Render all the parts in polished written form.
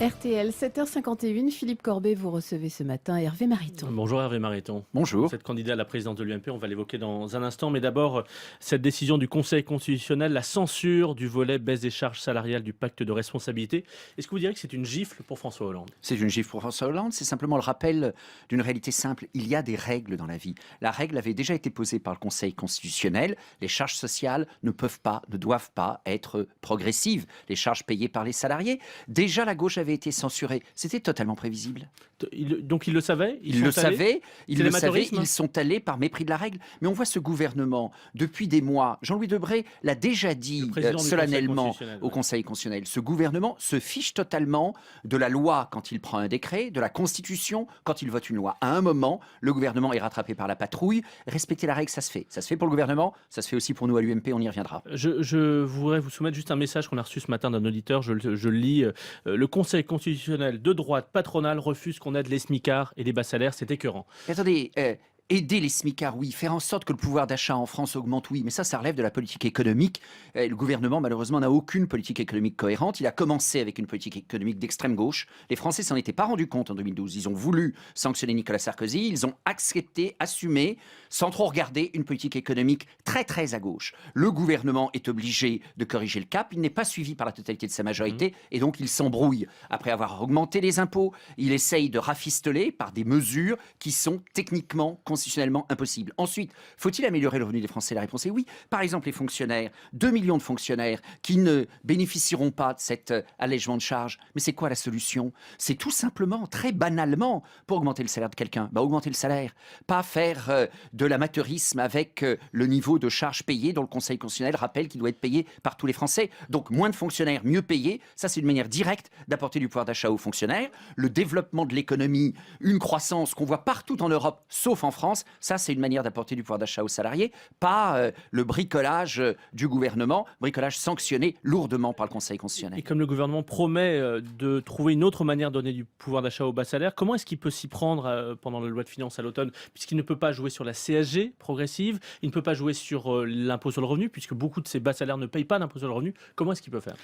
RTL, 7h51, Philippe Corbet, vous recevez ce matin Hervé Mariton. Bonjour Hervé Mariton. Bonjour. Vous êtes candidat à la présidence de l'UMP, on va l'évoquer dans un instant. Mais d'abord, cette décision du Conseil constitutionnel, la censure du volet baisse des charges salariales du pacte de responsabilité. Est-ce que vous direz que c'est une gifle pour François Hollande? C'est une gifle pour François Hollande, c'est simplement le rappel d'une réalité simple. Il y a des règles dans la vie. La règle avait déjà été posée par le Conseil constitutionnel. Les charges sociales ne peuvent pas, ne doivent pas être progressives. Les charges payées par les salariés. Déjà, la gauche avait été censurée. C'était totalement prévisible. Donc ils le savaient? Ils le savaient, l'amateurisme ils sont allés par mépris de la règle. Mais on voit ce gouvernement, depuis des mois, Jean-Louis Debré l'a déjà dit solennellement au Conseil constitutionnel, ce gouvernement se fiche totalement de la loi quand il prend un décret, de la Constitution quand il vote une loi. À un moment, le gouvernement est rattrapé par la patrouille. Respecter la règle, ça se fait. Ça se fait pour le gouvernement, ça se fait aussi pour nous à l'UMP, on y reviendra. Je voudrais vous soumettre juste un message qu'on a reçu ce matin d'un auditeur, je le lis. Le Conseil constitutionnel de droite patronale refuse qu'on aide les smicards et les bas salaires, c'est écœurant. Attendez, aider les smicards, oui. Faire en sorte que le pouvoir d'achat en France augmente, oui. Mais ça relève de la politique économique. Le gouvernement, malheureusement, n'a aucune politique économique cohérente. Il a commencé avec une politique économique d'extrême gauche. Les Français s'en étaient pas rendus compte en 2012. Ils ont voulu sanctionner Nicolas Sarkozy. Ils ont accepté, assumé, sans trop regarder, une politique économique très, très à gauche. Le gouvernement est obligé de corriger le cap. Il n'est pas suivi par la totalité de sa majorité. Et donc, il s'embrouille. Après avoir augmenté les impôts, il essaye de rafistoler par des mesures qui sont techniquement constitutionnellement impossible. Ensuite, faut-il améliorer le revenu des Français? La réponse est oui. Par exemple, les fonctionnaires, 2 millions de fonctionnaires qui ne bénéficieront pas de cet allègement de charges. Mais c'est quoi la solution? C'est tout simplement, très banalement, pour augmenter le salaire de quelqu'un, augmenter le salaire. Pas faire de l'amateurisme avec le niveau de charges payées dont le Conseil constitutionnel rappelle qu'il doit être payé par tous les Français. Donc moins de fonctionnaires, mieux payés. Ça, c'est une manière directe d'apporter du pouvoir d'achat aux fonctionnaires. Le développement de l'économie, une croissance qu'on voit partout en Europe, sauf en France. Ça, c'est une manière d'apporter du pouvoir d'achat aux salariés, pas le bricolage du gouvernement, bricolage sanctionné lourdement par le Conseil constitutionnel. Et comme le gouvernement promet de trouver une autre manière de donner du pouvoir d'achat aux bas salaires, comment est-ce qu'il peut s'y prendre pendant la loi de finances à l'automne? Puisqu'il ne peut pas jouer sur la CSG progressive, il ne peut pas jouer sur l'impôt sur le revenu, puisque beaucoup de ces bas salaires ne payent pas d'impôt sur le revenu. Comment est-ce qu'il peut faire?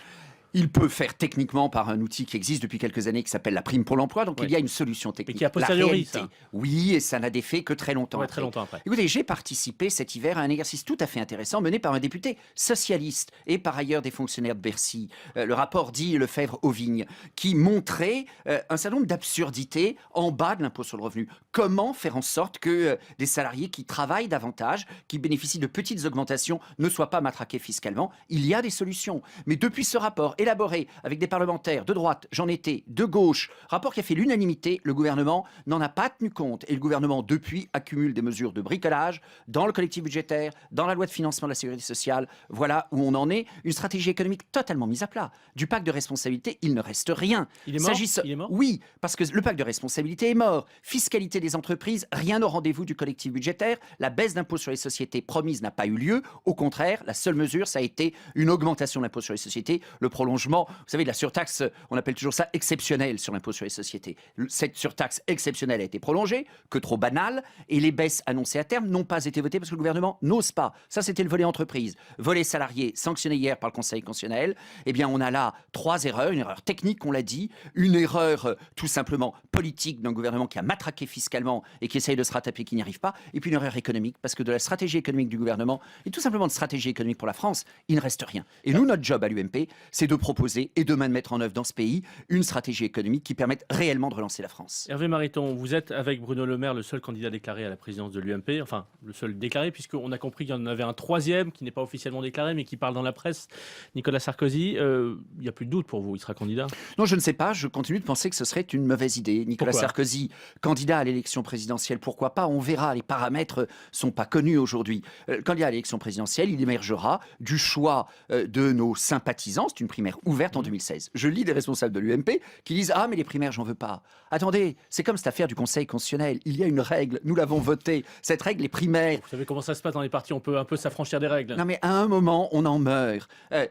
Il peut faire techniquement par un outil qui existe depuis quelques années qui s'appelle la prime pour l'emploi. Donc oui. Il y a une solution technique. Mais qui a posteriori, ça. Oui, et ça n'a d'effet que très longtemps, très longtemps après. Écoutez, j'ai participé cet hiver à un exercice tout à fait intéressant mené par un député socialiste et par ailleurs des fonctionnaires de Bercy. Le rapport dit Lefebvre-Auvigne, qui montrait un certain nombre d'absurdités en bas de l'impôt sur le revenu. Comment faire en sorte que des salariés qui travaillent davantage, qui bénéficient de petites augmentations, ne soient pas matraqués fiscalement? Il y a des solutions. Mais depuis ce rapport élaboré avec des parlementaires de droite, j'en étais, de gauche, rapport qui a fait l'unanimité, le gouvernement n'en a pas tenu compte. Et le gouvernement, depuis, accumule des mesures de bricolage dans le collectif budgétaire, dans la loi de financement de la sécurité sociale. Voilà où on en est. Une stratégie économique totalement mise à plat. Du pacte de responsabilité, il ne reste rien. Il est mort? Il est mort? Oui, parce que le pacte de responsabilité est mort. Fiscalité des entreprises, rien au rendez-vous du collectif budgétaire. La baisse d'impôt sur les sociétés promise n'a pas eu lieu. Au contraire, la seule mesure, ça a été une augmentation de l'impôt sur les sociétés, le prolongement, vous savez, de la surtaxe, on appelle toujours ça exceptionnelle sur l'impôt sur les sociétés. Cette surtaxe exceptionnelle a été prolongée, que trop banale, et les baisses annoncées à terme n'ont pas été votées parce que le gouvernement n'ose pas. Ça, c'était le volet entreprise. Volet salarié, sanctionné hier par le Conseil constitutionnel. Eh bien, on a là 3 erreurs. Une erreur technique, on l'a dit. Une erreur tout simplement politique d'un gouvernement qui a matraqué fiscalement et qui essaye de se rattraper, qui n'y arrive pas. Et puis une erreur économique, parce que de la stratégie économique du gouvernement, et tout simplement de stratégie économique pour la France, il ne reste rien. Et nous, notre job à l'UMP, c'est de proposer et demain de mettre en œuvre dans ce pays une stratégie économique qui permette réellement de relancer la France. Hervé Mariton, vous êtes avec Bruno Le Maire le seul candidat déclaré à la présidence de l'UMP, enfin le seul déclaré, puisqu'on a compris qu'il y en avait un troisième qui n'est pas officiellement déclaré mais qui parle dans la presse, Nicolas Sarkozy. Il n'y a plus de doute pour vous, il sera candidat? Non, je ne sais pas, je continue de penser que ce serait une mauvaise idée. Nicolas Pourquoi? Sarkozy, candidat à l'élection présidentielle, pourquoi pas? On verra, les paramètres sont pas connus aujourd'hui. Candidat à l'élection présidentielle, il émergera du choix de nos sympathisants, c'est une primaire ouverte en 2016. Je lis des responsables de l'UMP qui disent « Ah, mais les primaires, j'en veux pas ». Attendez, c'est comme cette affaire du Conseil constitutionnel. Il y a une règle, nous l'avons votée. Cette règle, les primaires. Vous savez comment ça se passe dans les partis, on peut un peu s'affranchir des règles. Non, mais à un moment, on en meurt.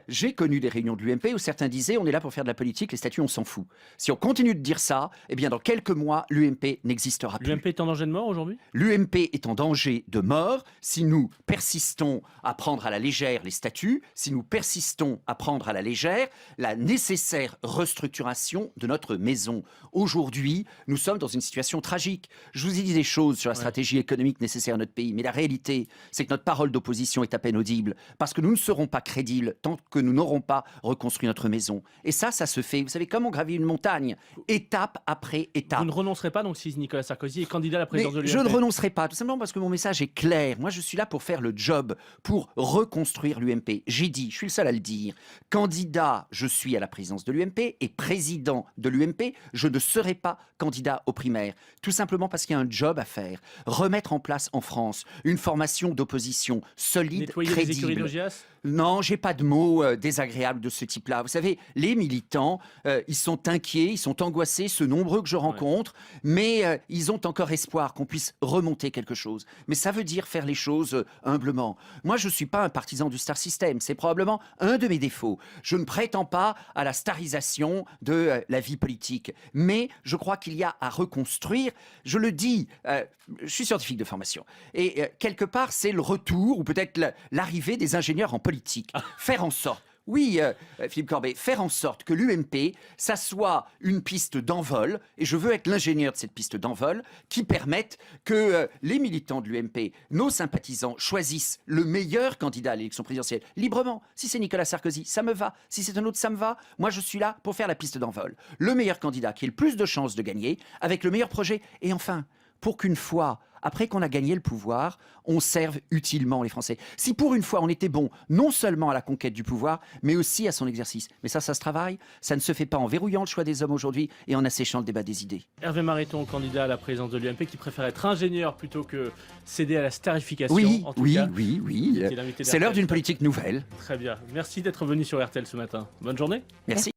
J'ai connu des réunions de l'UMP où certains disaient « On est là pour faire de la politique, les statuts, on s'en fout ». Si on continue de dire ça, eh bien, dans quelques mois, l'UMP n'existera plus. L'UMP est en danger de mort aujourd'hui? L'UMP est en danger de mort si nous persistons à prendre à la légère les statuts, si nous persistons à prendre à la légère faire la nécessaire restructuration de notre maison. Aujourd'hui, nous sommes dans une situation tragique. Je vous ai dit des choses sur la stratégie économique nécessaire à notre pays, mais la réalité, c'est que notre parole d'opposition est à peine audible, parce que nous ne serons pas crédibles tant que nous n'aurons pas reconstruit notre maison. Et ça se fait. Vous savez, comme on gravit une montagne, étape après étape. Vous ne renoncerez pas donc si Nicolas Sarkozy est candidat à la présidence de l'UMP? Je ne renoncerai pas, tout simplement parce que mon message est clair. Moi, je suis là pour faire le job, pour reconstruire l'UMP. J'ai dit, je suis le seul à le dire, candidat, je suis à la présidence de l'UMP, et président de l'UMP, je ne serai pas candidat aux primaires. Tout simplement parce qu'il y a un job à faire. Remettre en place en France une formation d'opposition solide, Nettoyer les écuries crédible. d'Augias? Non, j'ai pas de mots désagréables de ce type-là. Vous savez, les militants, ils sont inquiets, ils sont angoissés, ceux nombreux que je rencontre, mais ils ont encore espoir qu'on puisse remonter quelque chose. Mais ça veut dire faire les choses humblement. Moi, je suis pas un partisan du star system. C'est probablement un de mes défauts. Je ne prétends pas à la starisation de la vie politique. Mais je crois qu'il y a à reconstruire. Je le dis, je suis scientifique de formation. Et quelque part, c'est le retour, ou peut-être l'arrivée des ingénieurs en politique. Faire en sorte, oui, Philippe Corbet, faire en sorte que l'UMP, ça soit une piste d'envol, et je veux être l'ingénieur de cette piste d'envol, qui permette que les militants de l'UMP, nos sympathisants, choisissent le meilleur candidat à l'élection présidentielle, librement. Si c'est Nicolas Sarkozy, ça me va. Si c'est un autre, ça me va. Moi, je suis là pour faire la piste d'envol. Le meilleur candidat qui ait le plus de chances de gagner, avec le meilleur projet, et enfin, pour qu'une fois, après qu'on a gagné le pouvoir, on serve utilement les Français. Si pour une fois on était bon, non seulement à la conquête du pouvoir, mais aussi à son exercice. Mais ça se travaille, ça ne se fait pas en verrouillant le choix des hommes aujourd'hui et en asséchant le débat des idées. Hervé Mariton, candidat à la présidence de l'UMP, qui préfère être ingénieur plutôt que céder à la starification. Oui, en tout cas. oui. C'est l'heure d'une politique nouvelle. Très bien. Merci d'être venu sur RTL ce matin. Bonne journée. Merci.